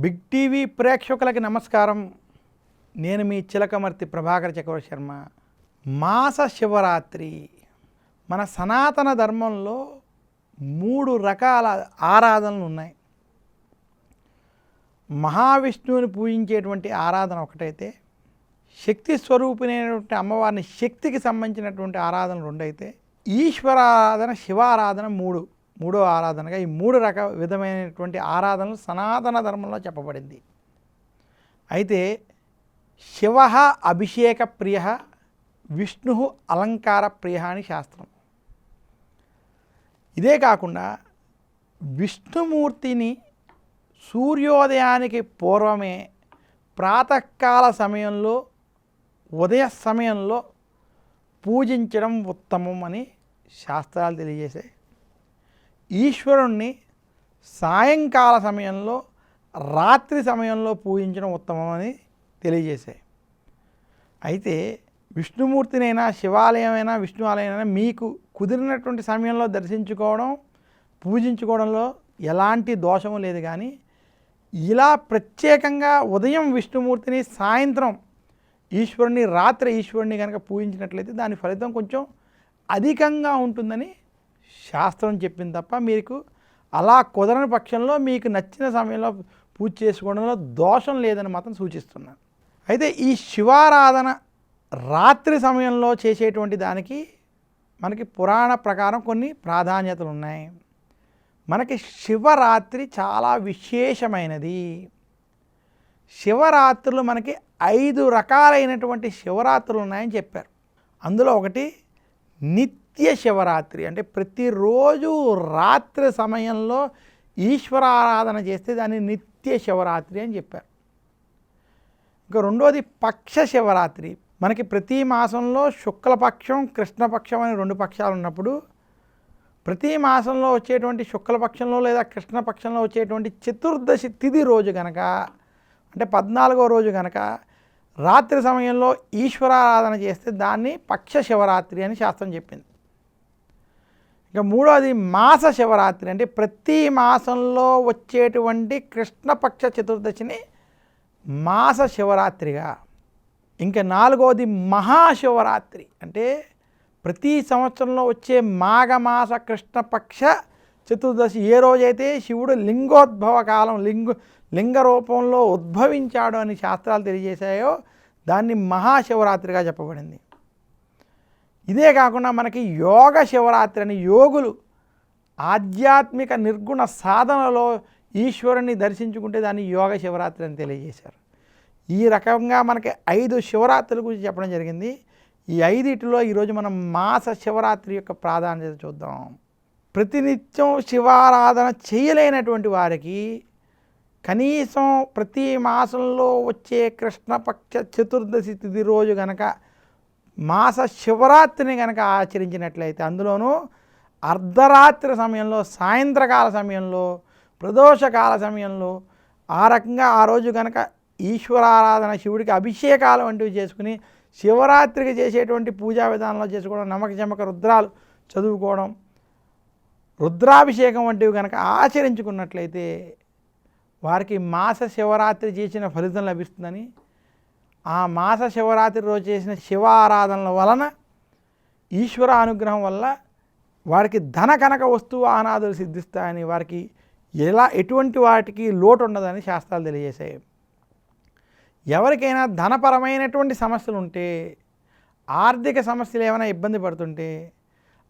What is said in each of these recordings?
Big TV ప్రేక్షకులకి నమస్కారం. నేను మీ చిలకమర్తి ప్రభాకర్ చక్రవర్తి శర్మ. మాస శివరాత్రి మన సనాతన ధర్మంలో 3 రకాల ఆరాధనలు ఉన్నాయి. మహావిష్ణువుని పూజించేటువంటి ఆరాధన ఒకటైతే, శక్తి స్వరూపిణైనటువంటి అమ్మవారిని శక్తికి సంబంధించినటువంటి ఆరాధన రెండైతే, ఈశ్వరారాధన శివారాధన మూడో ఆరాధనగా ఈ 3 విధమైనటువంటి ఆరాధనలు సనాతన ధర్మంలో చెప్పబడింది. అయితే శివ అభిషేక ప్రియ, విష్ణు అలంకార ప్రియ అని శాస్త్రం. ఇదే కాకుండా విష్ణుమూర్తిని సూర్యోదయానికి పూర్వమే ప్రాతకాల సమయంలో, ఉదయ సమయంలో పూజించడం ఉత్తమం అని శాస్త్రాలు తెలియజేశాయి. ఈశ్వరుణ్ణి సాయంకాల సమయంలో, రాత్రి సమయంలో పూజించడం ఉత్తమం అని తెలియజేశాయి. అయితే విష్ణుమూర్తినైనా, శివాలయమైనా, విష్ణు ఆలయమైనా మీకు కుదిరినటువంటి సమయంలో దర్శించుకోవడం, పూజించుకోవడంలో ఎలాంటి దోషము లేదు. కానీ ఇలా ప్రత్యేకంగా ఉదయం విష్ణుమూర్తిని, సాయంత్రం ఈశ్వరుని, రాత్రి ఈశ్వరుని కనుక పూజించినట్లయితే దాని ఫలితం కొంచెం అధికంగా ఉంటుందని శాస్త్రం చెప్పింది తప్ప, మీకు అలా కుదరని పక్షంలో మీకు నచ్చిన సమయంలో పూజ చేసుకోవడంలో దోషం లేదని మాత్రం సూచిస్తున్నాను. అయితే ఈ శివారాధన రాత్రి సమయంలో చేసేటువంటి దానికి మనకి పురాణ ప్రకారం కొన్ని ప్రాధాన్యతలు ఉన్నాయి. మనకి శివరాత్రి చాలా విశేషమైనది. శివరాత్రులు మనకి 5 రకాలైనటువంటి శివరాత్రులు ఉన్నాయని చెప్పారు. అందులో ఒకటి నిత్య శివరాత్రి, అంటే ప్రతిరోజు రాత్రి సమయంలో ఈశ్వరారాధన చేస్తే దాన్ని నిత్య శివరాత్రి అని చెప్పారు. ఇంకా రెండోది పక్ష శివరాత్రి. మనకి ప్రతి మాసంలో శుక్లపక్షం, కృష్ణపక్షం అని 2 పక్షాలు ఉన్నప్పుడు, ప్రతి మాసంలో వచ్చేటువంటి శుక్లపక్షంలో లేదా కృష్ణపక్షంలో వచ్చేటువంటి చతుర్దశి తిథి రోజు కనుక, అంటే 14వ రోజు కనుక రాత్రి సమయంలో ఈశ్వరారాధన చేస్తే దాన్ని పక్ష శివరాత్రి అని శాస్త్రం చెప్పింది. ఇక మూడోది మాస శివరాత్రి, అంటే ప్రతి మాసంలో వచ్చేటువంటి కృష్ణపక్ష చతుర్దశిని మాస శివరాత్రిగా. ఇంకా 4వది మహాశివరాత్రి, అంటే ప్రతి సంవత్సరంలో వచ్చే మాఘమాస కృష్ణపక్ష చతుర్దశి ఏ రోజైతే శివుడు లింగోద్భవ కాలం, లింగ రూపంలో ఉద్భవించాడు అని శాస్త్రాలు తెలియజేశాయో దాన్ని మహాశివరాత్రిగా చెప్పబడింది. ఇదే కాకుండా మనకి యోగ శివరాత్రి అని, యోగులు ఆధ్యాత్మిక నిర్గుణ సాధనలో ఈశ్వరుని దర్శించుకుంటే దాన్ని యోగ శివరాత్రి అని తెలియజేశారు. ఈ రకంగా మనకి 5 శివరాత్రుల గురించి చెప్పడం జరిగింది. ఈ 5 ఈరోజు మనం మాస శివరాత్రి యొక్క ప్రాధాన్యత చూద్దాం. ప్రతినిత్యం శివారాధన చేయలేనటువంటి వారికి కనీసం ప్రతి మాసంలో వచ్చే కృష్ణపక్ష చతుర్దశి తిథి రోజు కనుక మాస శివరాత్రిని కనుక ఆచరించినట్లయితే, అందులోనూ అర్ధరాత్రి సమయంలో, సాయంత్రకాల సమయంలో, ప్రదోషకాల సమయంలో ఆ రకంగా ఆ రోజు కనుక ఈశ్వరారాధన, శివుడికి అభిషేకాలు వంటివి చేసుకుని శివరాత్రికి చేసేటువంటి పూజా విధానంలో చేసుకోవడం, నమక చమక రుద్రాలు చదువుకోవడం, రుద్రాభిషేకం వంటివి కనుక ఆచరించుకున్నట్లయితే వారికి మాస శివరాత్రి చేసిన ఫలితం లభిస్తుందని, ఆ మాస శివరాత్రి రోజు చేసిన శివారాధనల వలన, ఈశ్వర అనుగ్రహం వల్ల వారికి ధన కనక వస్తువు ఆనాదులు సిద్ధిస్తాయని, వారికి ఎటువంటి వాటికి లోటు ఉండదని శాస్త్రాలు తెలియజేశాయి. ఎవరికైనా ధనపరమైనటువంటి సమస్యలు ఉంటే, ఆర్థిక సమస్యలు ఏమైనా ఇబ్బంది పడుతుంటే,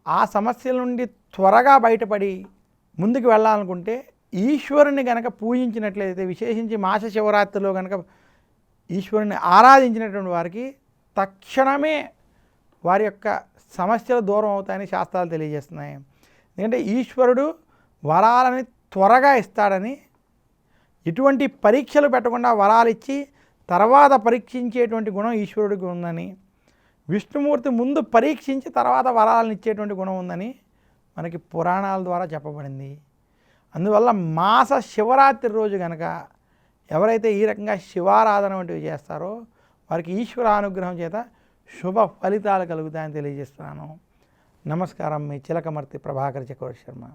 ఆ సమస్యల నుండి త్వరగా బయటపడి ముందుకు వెళ్ళాలనుకుంటే ఈశ్వరుని కనుక పూజించినట్లయితే, విశేషించి మాస శివరాత్రిలో కనుక ఈశ్వరుని ఆరాధించినటువంటి వారికి తక్షణమే వారి యొక్క సమస్యలు దూరం అవుతాయని శాస్త్రాలు తెలియజేస్తున్నాయి. ఎందుకంటే ఈశ్వరుడు వరాలని త్వరగా ఇస్తాడని, ఇటువంటి పరీక్షలు పెట్టకుండా వరాలు ఇచ్చి తర్వాత పరీక్షించేటువంటి గుణం ఈశ్వరుడికి ఉందని, విష్ణుమూర్తి ముందు పరీక్షించి తర్వాత వరాలను ఇచ్చేటువంటి గుణం ఉందని మనకి పురాణాల ద్వారా చెప్పబడింది. అందువల్ల మాస శివరాత్రి రోజు కనుక ఎవరైతే ఈ రకంగా శివారాధన వంటివి చేస్తారో వారికి ఈశ్వర అనుగ్రహం చేత శుభ ఫలితాలు కలుగుతాయని తెలియజేస్తున్నాను. నమస్కారం. మీ చిలకమర్తి ప్రభాకర్ చక్రవర్తి శర్మ.